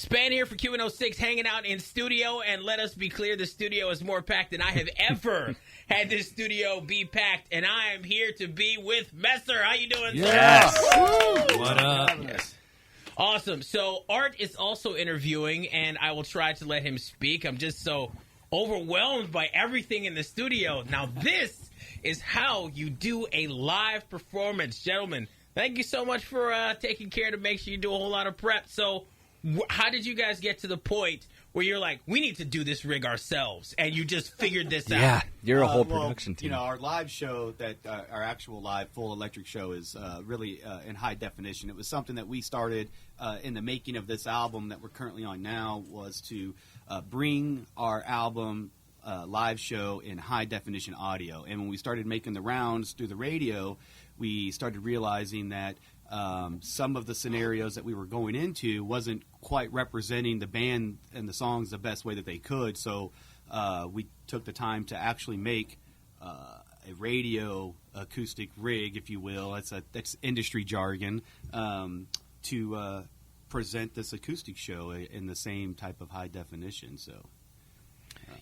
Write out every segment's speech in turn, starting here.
Span here for Q106, hanging out in studio, and let us be clear, the studio is more packed than I have ever had this studio be packed, and I am here to be with Messer. How you doing, sir? Yes. What up? Yes. Awesome. So Art is also interviewing, and I will try to let him speak. I'm just so overwhelmed by everything in the studio. Now, this is how you do a live performance. Gentlemen, thank you so much for taking care to make sure you do a whole lot of prep. So how did you guys get to the point where you're like, we need to do this rig ourselves, and you just figured this out? Yeah, you're a whole production team. You know, our live show, our actual live full electric show is really in high definition. It was something that we started in the making of this album that we're currently on now, was to bring our album live show in high definition audio. And when we started making the rounds through the radio, we started realizing that some of the scenarios that we were going into wasn't quite representing the band and the songs the best way that they could. So we took the time to actually make a radio acoustic rig, if you will. That's industry jargon, to present this acoustic show in the same type of high definition. So.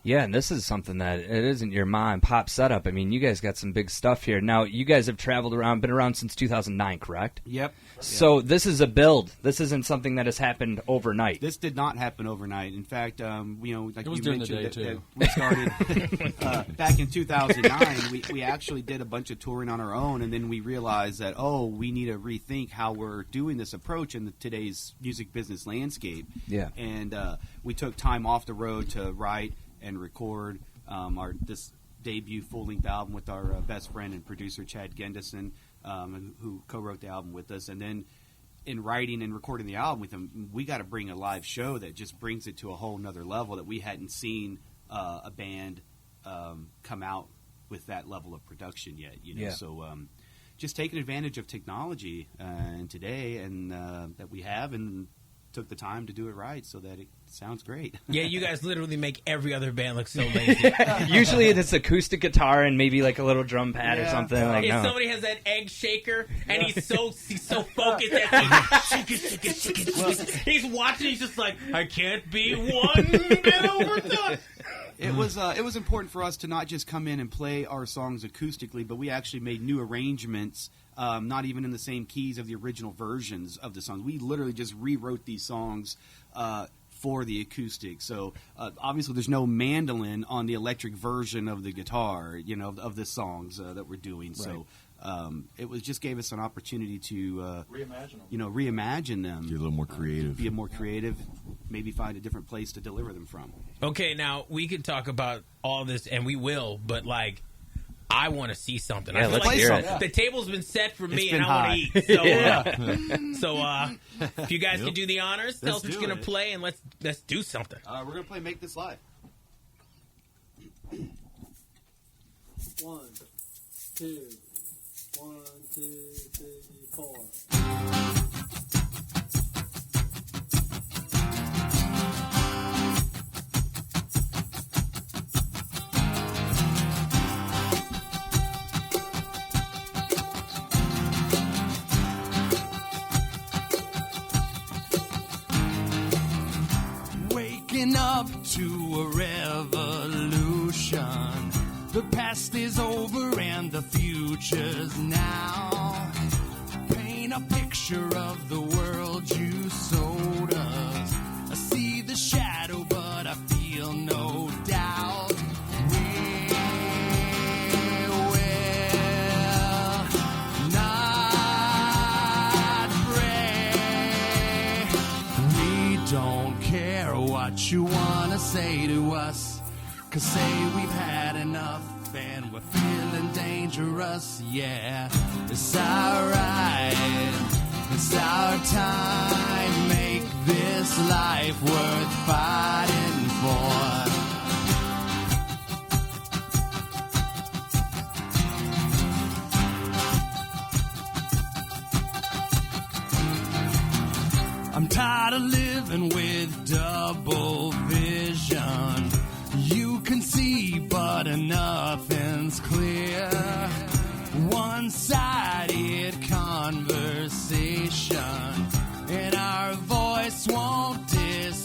Yeah, and this is something that it isn't your mom and pop setup. I mean, you guys got some big stuff here. Now, you guys have traveled around, been around since 2009, correct? Yep. So this is a build. This isn't something that has happened overnight. This did not happen overnight. In fact, like it was you during mentioned, the day, too. we started back in 2009. We actually did a bunch of touring on our own, and then we realized that, we need to rethink how we're doing this approach in today's music business landscape. Yeah. And we took time off the road to write and record this debut full-length album with our best friend and producer Chad Gendison, who co-wrote the album with us. And then in writing and recording the album with him, we got to bring a live show that just brings it to a whole nother level that we hadn't seen a band come out with that level of production yet. Yeah. So just taking advantage of technology and today and that we have, and took the time to do it right so that it sounds great. Yeah, you guys literally make every other band look so lazy. Usually it's acoustic guitar and maybe like a little drum pad or something. If somebody has that egg shaker and he's so focused that he's watching, he's just like, I can't be one bit overdone. It was important for us to not just come in and play our songs acoustically, but we actually made new arrangements, not even in the same keys of the original versions of the songs. We literally just rewrote these songs for the acoustic. So obviously there's no mandolin on the electric version of the guitar, of the songs that we're doing. Right. So it just gave us an opportunity to reimagine them. Be a little more creative. Be more creative. Maybe find a different place to deliver them from. Okay, now we could talk about all this, and we will, but I want to see something. Yeah, I feel let's hear it. The table's been set for me, It's and been I want to eat. So, if you guys can do the honors, tell us what you're going to play, and let's do something. We're going to play Make This Live. 1, 2, 1, 2, 3, 4. Waking up to a revolution. The past is over and the future's now. Paint a picture of the world you sold us. I see the shadow, but I feel no doubt. We will not break. We don't care what you wanna say to us. 'Cause say we've had enough and we're feeling dangerous. Yeah, it's alright. It's our time. Make this life worth fighting for. I'm tired of living with double vision. You can see, but nothing's clear. One-sided conversation, and our voice won't disappear.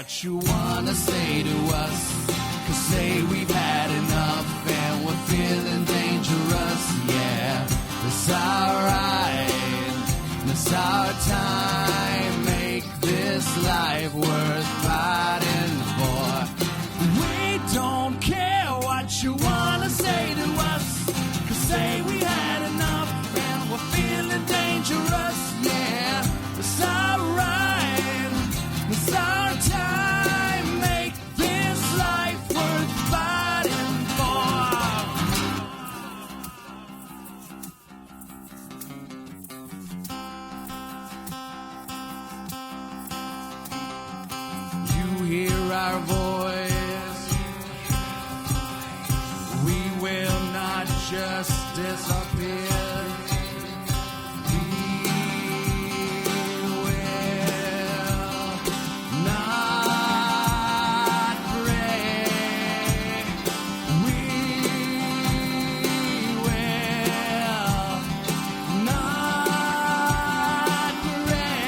what you wanna say to us. 'Cause say we've had enough and we're feeling dangerous. Yeah, it's alright. It's our time. Make this life worth fighting for. We don't care what you wanna say to us. 'Cause say we had enough and we're feeling dangerous. Yeah, it's alright. It's our time. Make this life worth fighting for. You hear our voice. We will not just disappear. We will not break. We will not break.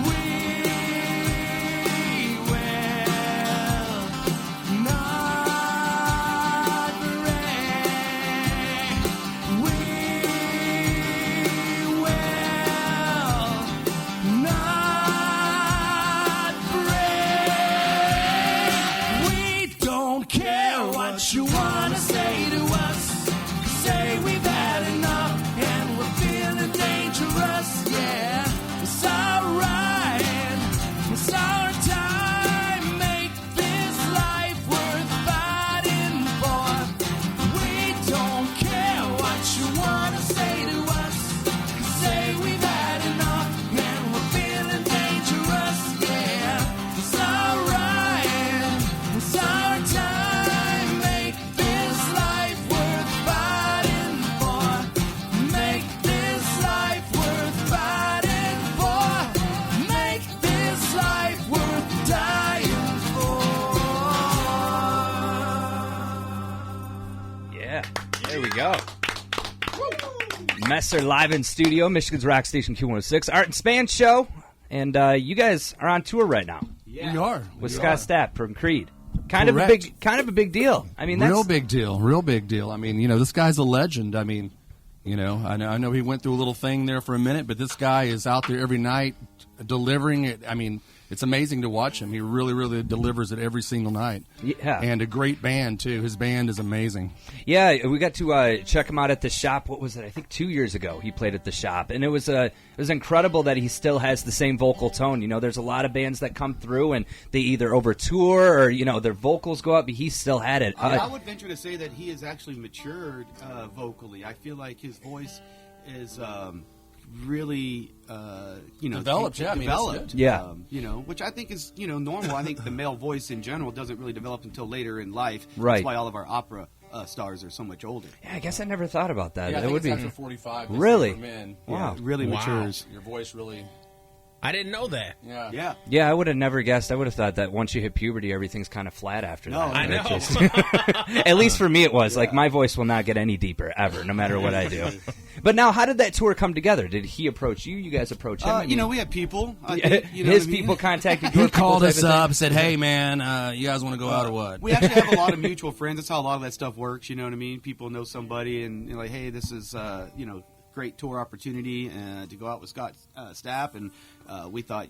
We will not break. We will not break. We don't care what you wanna say to us. Say we've had enough and we're feeling dangerous. Yeah, it's alright. It's our time. Make this life worth fighting for. We don't care what you wanna say to us. Say we've had enough and we're feeling dangerous. Yeah, it's alright. It's our time. Make this life worth fighting for. Make this life worth fighting for. Make this life worth dying for. Yeah, there we go. Messer live in studio, Michigan's rock station Q106, Art and Span show, and you guys are on tour right now We are. with We Scott are. Stapp from Creed. Kind Correct. of a big deal. I mean, that's Real big deal. Real big deal. I mean, this guy's a legend. I mean, I know he went through a little thing there for a minute, but this guy is out there every night delivering it. I mean, it's amazing to watch him. He really, really delivers it every single night. Yeah. And a great band, too. His band is amazing. Yeah, we got to check him out at the shop. What was it? I think 2 years ago he played at the shop, and it was incredible that he still has the same vocal tone. There's a lot of bands that come through and they either over tour or their vocals go up, but he still had it. I would venture to say that he has actually matured vocally. I feel like his voice is really, Developed, yeah. I mean, it's developed. good. Yeah. Which I think is, normal. I think the male voice in general doesn't really develop until later in life. Right. That's why all of our opera stars are so much older. Yeah, I guess I never thought about that. Yeah, I That think would it's be after 45. Really? For men. Wow. It really Wow. matures. Your voice really. I didn't know that. Yeah. Yeah. Yeah, I would have never guessed. I would have thought that once you hit puberty, everything's kind of flat after No, that. I know. At least for me, it was. Like, my voice will not get any deeper, ever, no matter what I do. But now, how did that tour come together? Did he approach you? You guys approach him? I mean, we had people. I his think, you know what I mean? people contacted He your people called type us of thing? up and said, "Hey, man, you guys want to go out or what?" We actually have a lot of mutual friends. That's how a lot of that stuff works. You know what I mean? People know somebody, and like, hey, this is great tour opportunity to go out with Scott Stapp, and we thought,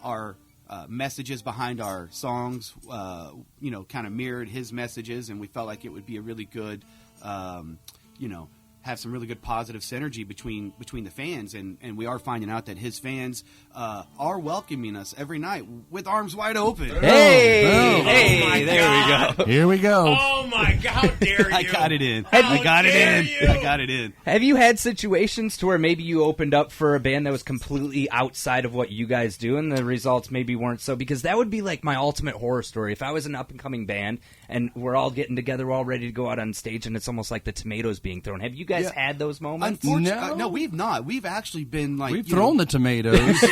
our messages behind our songs, kind of mirrored his messages, and we felt like it would be a really good, have some really good positive synergy between the fans, and we are finding out that his fans are welcoming us every night with arms wide open. Hey, Boom. hey, Oh my there God. we go. Here we go. Oh my God! How dare you? I got it in. How I got it dare in. you? I got it in. Have you had situations to where maybe you opened up for a band that was completely outside of what you guys do, and the results maybe weren't so? Because that would be like my ultimate horror story. If I was an up-and-coming band, and we're all getting together, we're all ready to go out on stage, and it's almost like the tomatoes being thrown. Have you guys had those moments? Unfortunately, No. we've not. We've actually been like We've thrown the tomatoes.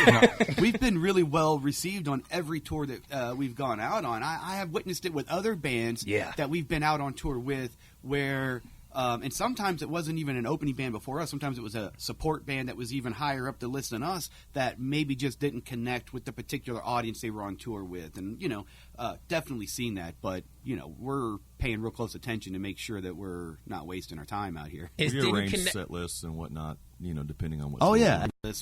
we've been really well received on every tour that we've gone out on. I have witnessed it with other bands Yeah. that we've been out on tour with, where And sometimes it wasn't even an opening band before us. Sometimes it was a support band that was even higher up the list than us that maybe just didn't connect with the particular audience they were on tour with. And, definitely seen that. But, we're paying real close attention to make sure that we're not wasting our time out here. We arrange set lists and whatnot, depending on what's Oh, going yeah. on.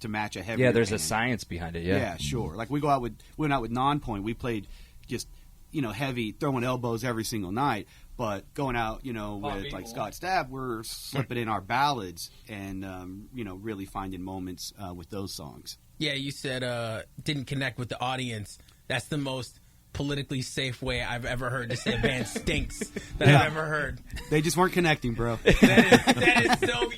To match a heavy there's band. a science behind it. Yeah. Yeah, sure. Like we went out with Non-Point. We played just heavy, throwing elbows every single night. But going out, with like Scott Stapp, we're slipping in our ballads and really finding moments with those songs. Yeah, you said didn't connect with the audience. That's the most politically safe way I've ever heard to say a band stinks that I've ever heard. They just weren't connecting, bro. That is so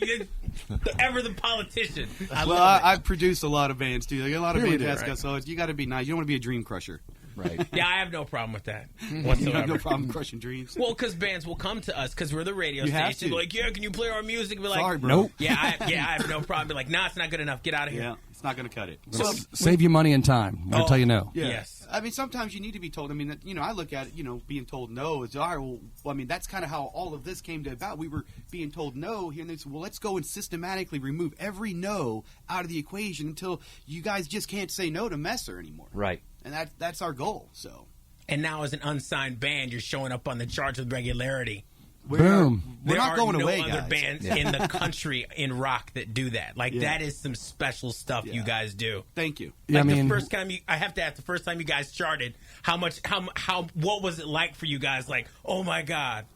ever the politician. I produce a lot of bands too. Like a lot of bands ask right. us, so you got to be nice. You don't want to be a dream crusher. Right. Yeah, I have no problem with that You whatsoever. have no problem crushing dreams. Well, because bands will come to us because we're the radio You have station. to. Like, yeah, can you play our music? We're like, Sorry, bro. Nope. Yeah, I have no problem. Be like, nah, it's not good enough. Get out of here. Yeah, it's not going to cut it. So, Save you money and time. I'll tell you no. Yeah. Yes. I mean, sometimes you need to be told. I mean, I look at it, being told no is, all right, well, I mean, that's kind of how all of this came to about. We were being told no here, and they said, well, let's go and systematically remove every no out of the equation until you guys just can't say no to Messer anymore. Right. And that's our goal, so. And now as an unsigned band, you're showing up on the charts with regularity. Boom. We're not going away, There are no other guys. bands in the country in rock that do that. Like, that is some special stuff you guys do. Thank you. Yeah, Like I mean, the first time I have to ask, the first time you guys charted, what was it like for you guys? Like, oh my God.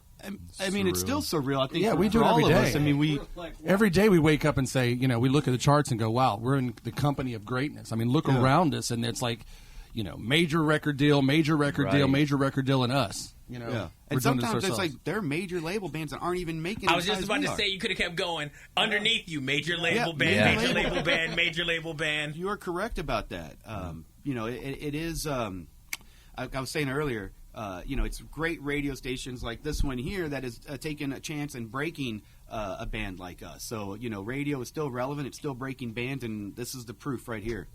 I mean, it's still surreal. I think Yeah, for, we do for it all every of day. us. I mean, we every day we wake up and say, we look at the charts and go, wow, we're in the company of greatness. I mean, look around us, and it's like, major record deal, major record deal, major record deal, and us. Yeah. We're And doing this sometimes it's ourselves. like they're major label bands that aren't even making. I was just as about we to are. say, you could have kept going. Underneath you, major label band, Yeah. major label band, major label band. You are correct about that. It is. I was saying earlier. It's great radio stations like this one here that is taking a chance and breaking a band like us. So radio is still relevant. It's still breaking bands, and this is the proof right here.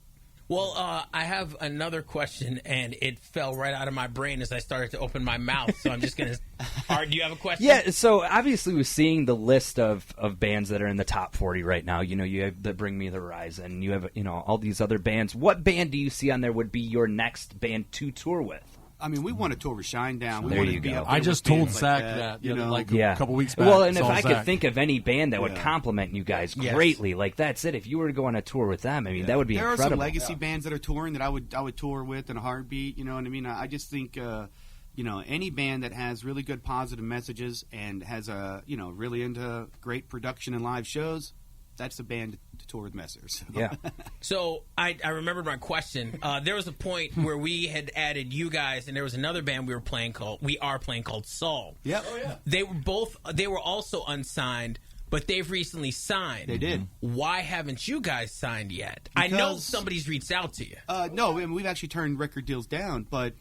Well, I have another question, and it fell right out of my brain as I started to open my mouth. So I'm just going to. Art, do you have a question? Yeah, so obviously we're seeing the list of bands that are in the top 40 right now. You have the Bring Me the Horizon. You have all these other bands. What band do you see on there would be your next band to tour with? I mean, we want to tour with Shinedown. We There want you to be go. up there I just with told bands Zach like that, you know. a couple weeks back. Well, and if It's all I Zach. could think of any band that would Yeah. compliment you guys Yes. greatly, like that's it. If you were to go on a tour with them, I mean, that would be There incredible. are some legacy bands that are touring that I would tour with in a heartbeat. You know what I mean? I just think any band that has really good positive messages and has really into great production and live shows, that's a band to tour with Messer. So. Yeah. So I remembered my question. There was a point where we had added you guys, and there was another band we are playing called Saul. Yep. They were also unsigned, but they've recently signed. They did. Why haven't you guys signed yet? I know Because- somebody's reached out to you. No, I mean, we've actually turned record deals down, but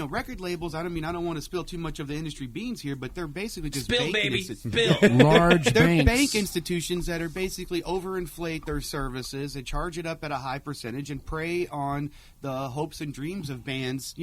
record labels. I don't want to spill too much of the industry beans here, but they're basically just Spill, banking baby, institutions. spill. large They're banks. bank institutions that are basically overinflate their services and charge it up at a high percentage and prey on the hopes and dreams of bands.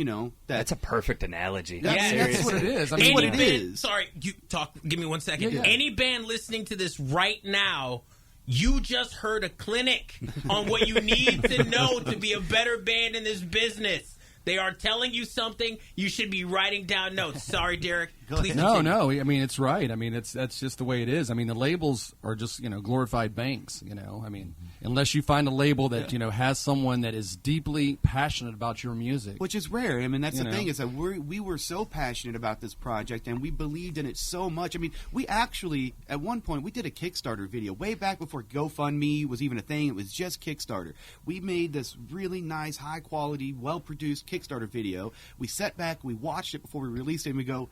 That's a perfect analogy. Yeah, Yeah, That's what it is. I mean, Any what it band, is. Sorry, you talk. Give me 1 second. Yeah. Any band listening to this right now, you just heard a clinic on what you need to know to be a better band in this business. They are telling you something. You should be writing down notes. Sorry, Derek. Please continue. No. I mean, it's right. I mean, that's just the way it is. I mean, the labels are just glorified banks. I mean, unless you find a label that has someone that is deeply passionate about your music. Which is rare. I mean, that's You the know. thing is that we were so passionate about this project and we believed in it so much. I mean, we actually, at one point, we did a Kickstarter video way back before GoFundMe was even a thing. It was just Kickstarter. We made this really nice, high-quality, well-produced Kickstarter video. We sat back, we watched it before we released it, and we go,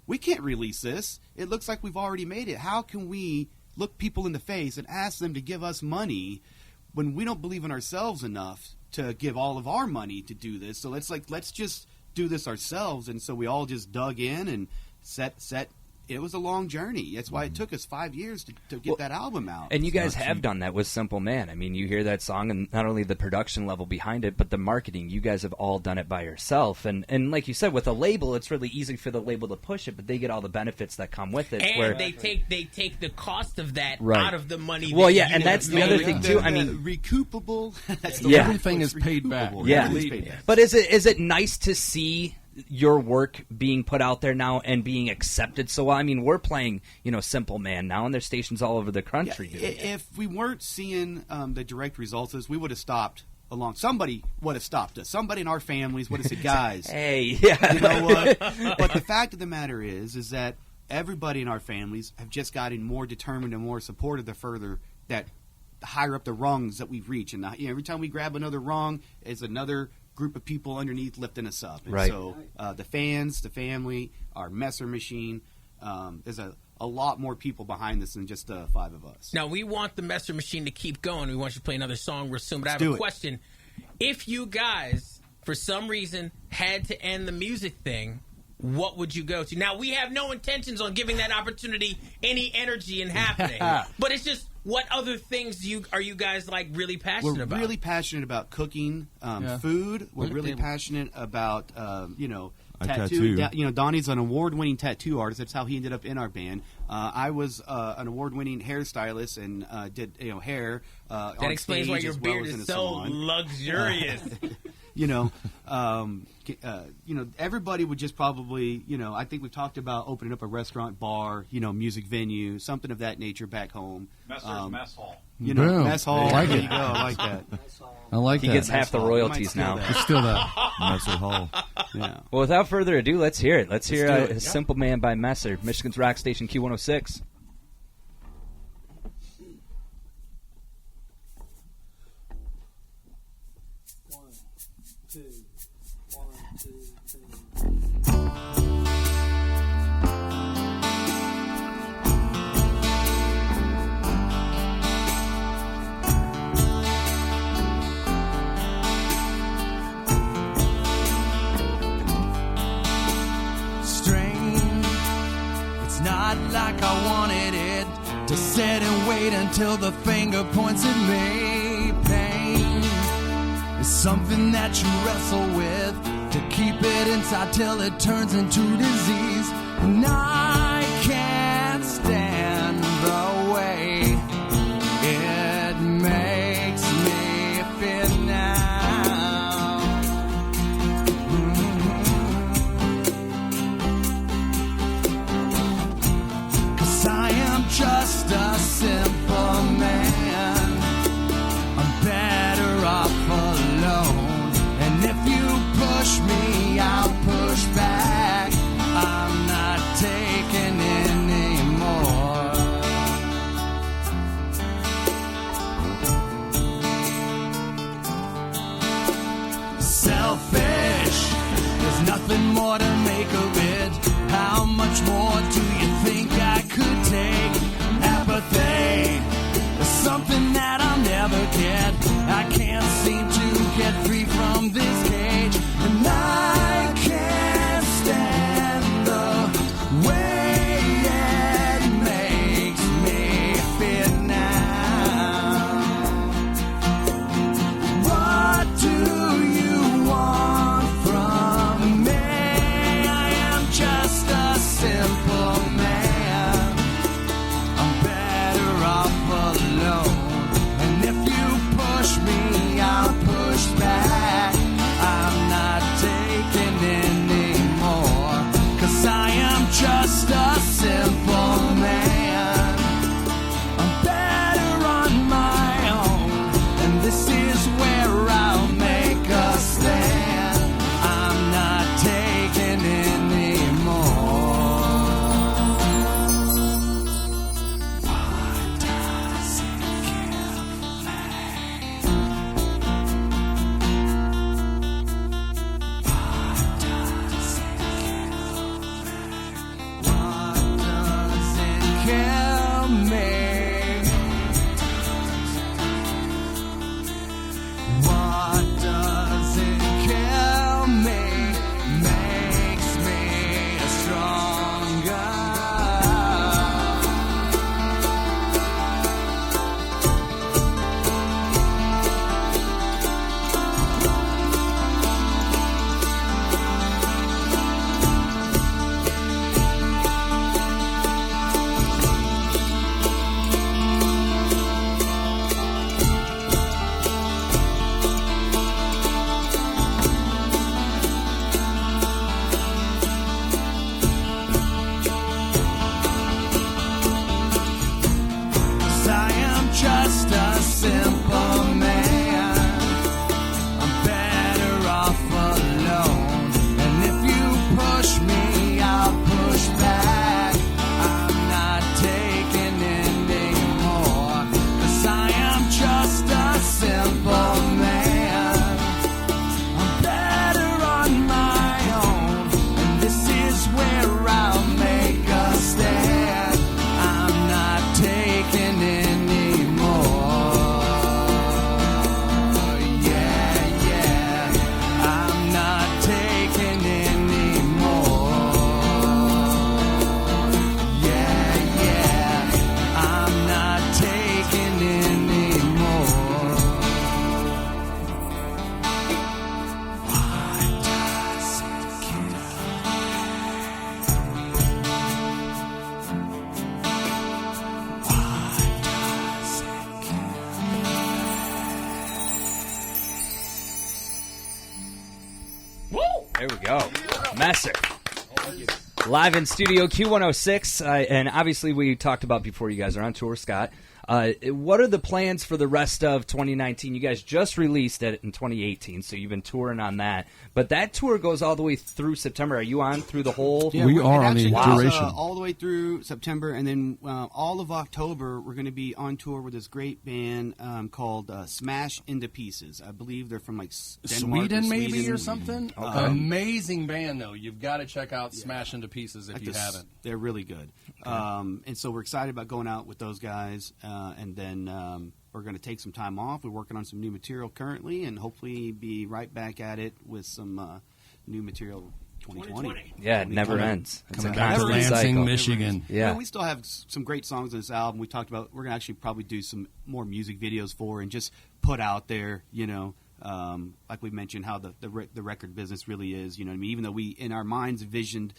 we can't release this. It looks like we've already made it. How can we look people in the face and ask them to give us money when we don't believe in ourselves enough to give all of our money to do this? So let's just do this ourselves. And so we all just dug in and set it was a long journey. That's why it took us 5 years to get that album out. And you guys have done that with Simple Man. I mean, you hear that song, and not only the production level behind it, but the marketing. You guys have all done it by yourself. And like you said, with a label, it's really easy for the label to push it, but they get all the benefits that come with it. And where they take the cost of that Right. out of the money. Well, that yeah, you and that's have the other made. thing too. I mean, recoupable. That's the Yeah. word. Everything It's is paid back. recoupable. Yeah. Everything's paid back. but is it nice to see your work being put out there now and being accepted so well? I mean, we're playing, Simple Man now, and there's stations all over the country doing it. If we weren't seeing the direct results, we would have stopped along. Somebody would have stopped us. Somebody in our families would have said, "Guys, Hey, yeah. you know what?" But the fact of the matter is that everybody in our families have just gotten more determined and more supportive the further that higher up the rungs that we've reached. And every time we grab another rung, it's another group of people underneath lifting us up. And Right. so the fans, the family, our messer machine, there's a lot more people behind this than just 5 of us. Now, we want the Messer Machine to keep going. We want you to play another song real soon. But I have do a it. question. If you guys, for some reason, had to end the music thing, what would you go to? Now, we have no intentions on giving that opportunity any energy in happening. But it's just, what other things are you guys like really passionate We're about? really passionate about cooking, food. We're really passionate about, tattoo. tattoo. Donnie's an award-winning tattoo artist. That's how he ended up in our band. I was an award-winning hairstylist and did hair. That explains why your beard is so luxurious. Everybody would just probably, I think we've talked about opening up a restaurant, bar, music venue, something of that nature back home. Messer's Mess Hall. Boom. Mess hall. I like there it. you go. I like that. I like He that. gets half the Hall. royalties We might now. steal that. Still that. Messer Hall. Yeah. Well, without further ado, let's hear it. Let's hear do it. Simple Man by Messer, Michigan's rock station Q106. One, two, 1, 2, 3. Strange, it's not like I wanted it to sit and wait until the finger points at me. Pain is something that you wrestle with to keep it inside till it turns into disease. And I can't stand the way it makes me feel now. I am just a simple man. I'm better off alone. And if you push me, I'll push back. I'm not taking anymore. Selfish, there's nothing more to make of it. How much more do you think I could take? Apathy is something that I'll never get. I can't seem to get free from this cage. And I can't stand the way it makes me feel now. What do you want from me? I am just a simple There we go. Messer. Live in studio Q106, and obviously we talked about before you guys are on tour, Scott. What are the plans for the rest of 2019? You guys just released it in 2018, so you've been touring on that. But that tour goes all the way through September. Are you on through the whole? Yeah, we are on the duration. All the way through September, and then all of October, we're going to be on tour with this great band called Smash Into Pieces. I believe they're from like Denmark Sweden, or maybe, or something. Okay. Amazing band, though. You've got to check out Smash Into Pieces if you haven't. They're really good. And so we're excited about going out with those guys, and then we're going to take some time off. We're working on some new material currently, and hopefully be right back at it with some new material 2020. Yeah, it never ends. It's Coming a back to constant Lansing, cycle. Michigan. You Yeah. know, we still have some great songs on this album. We talked about we're going to actually probably do some more music videos for and just put out there, you know, like we mentioned, how the record business really is. You know what I mean? Even though we, in our minds, envisioned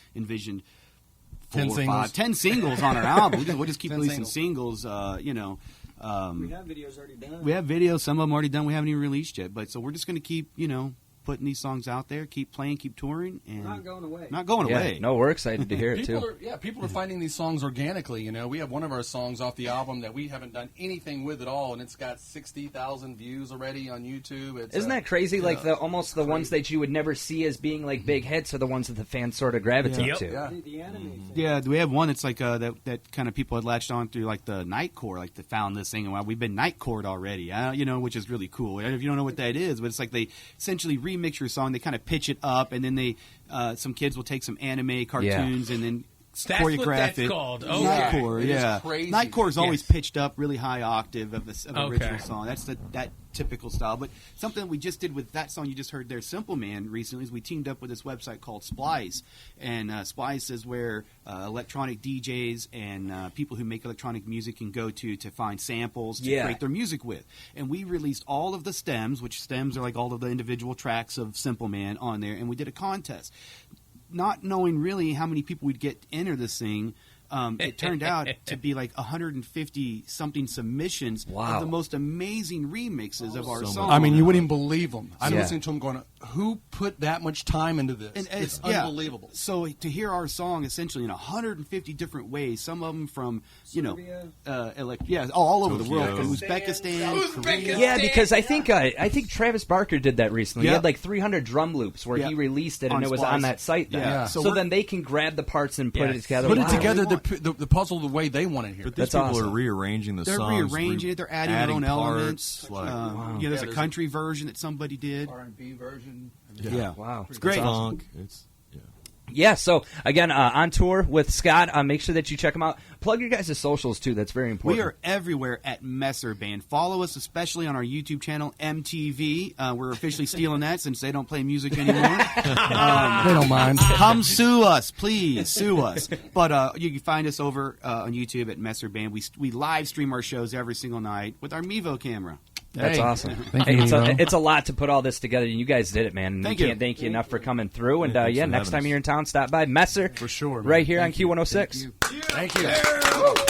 10 singles. 10 singles on our album. We'll just keep 10 releasing singles, you know. We have videos already done. We have videos, some of them already done. We haven't even released yet. But so we're just going to keep, you know, putting these songs out there, keep playing, keep touring, and We're not going away. Not going Yeah, away. no, we're excited to hear it too. People are finding these songs organically. You know, we have one of our songs off the album that we haven't done anything with at all, and it's got 60,000 views already on YouTube. It's, Isn't that crazy? Like the almost the ones that you would never see as being like big hits are the ones that the fans sort of gravitate Yep. to. Yeah. The anime thing. Yeah, we have one that's like that kind of people had latched on through like the Nightcore, like they found this thing and wow, we've been Nightcored already, you know, which is really cool. If you don't know what that is, but it's like they essentially remix your song, they kind of pitch it up, and then they some kids will take some anime cartoons and then That's choreograph what that's it. called. Okay. Nightcore, It is yeah. crazy. Nightcore is always Yes. pitched up really high octave of the Okay. original song. That's that typical style. But something we just did with that song you just heard there, Simple Man, recently is we teamed up with this website called Splice. And Splice is where electronic DJs and people who make electronic music can go to find samples to create their music with. And we released all of the stems, which stems are like all of the individual tracks of Simple Man on there, and we did a contest. Not knowing really how many people we'd get to enter this thing, it turned out to be like 150 something submissions of the most amazing remixes of our songs. I mean, you wouldn't even believe them. I'm Yeah. listening to them going, who put that much time into this? And it's yeah. unbelievable. So to hear our song essentially in 150 different ways, some of them from all over the world, Tokyo. from Uzbekistan, Korea. Yeah, because I think Travis Barker did that recently. He Yeah. had like 300 drum loops where Yeah. he released it, and On it was Splice. on that site. Then. Yeah. So, So we're- then they can grab the parts and put Yes. it together. Put it Wow. together, the puzzle the way they want to hear But it. these That's people awesome. are rearranging the They're songs. rearranging it. They're adding their own parts, elements. Like, There's a country version that somebody did. R&B version. Yeah. Wow. It's great. funk. It's Yeah, so again, on tour with Scott. Make sure that you check him out. Plug your guys' socials too. That's very important. We are everywhere at Messer Band. Follow us, especially on our YouTube channel, MTV. We're officially stealing that since they don't play music anymore. They don't mind. Come sue us, please sue us. But you can find us over on YouTube at Messer Band. We live stream our shows every single night with our Mevo camera. That's Hey. awesome. Thank Hey, you, it's Nero. a lot to put all this together, and you guys did it, man. And Thank we you. can't thank you enough for coming through. And thanks for next having time us. you're in town, stop by Messer For sure, man. right here Thank on you. Q106. Thank you.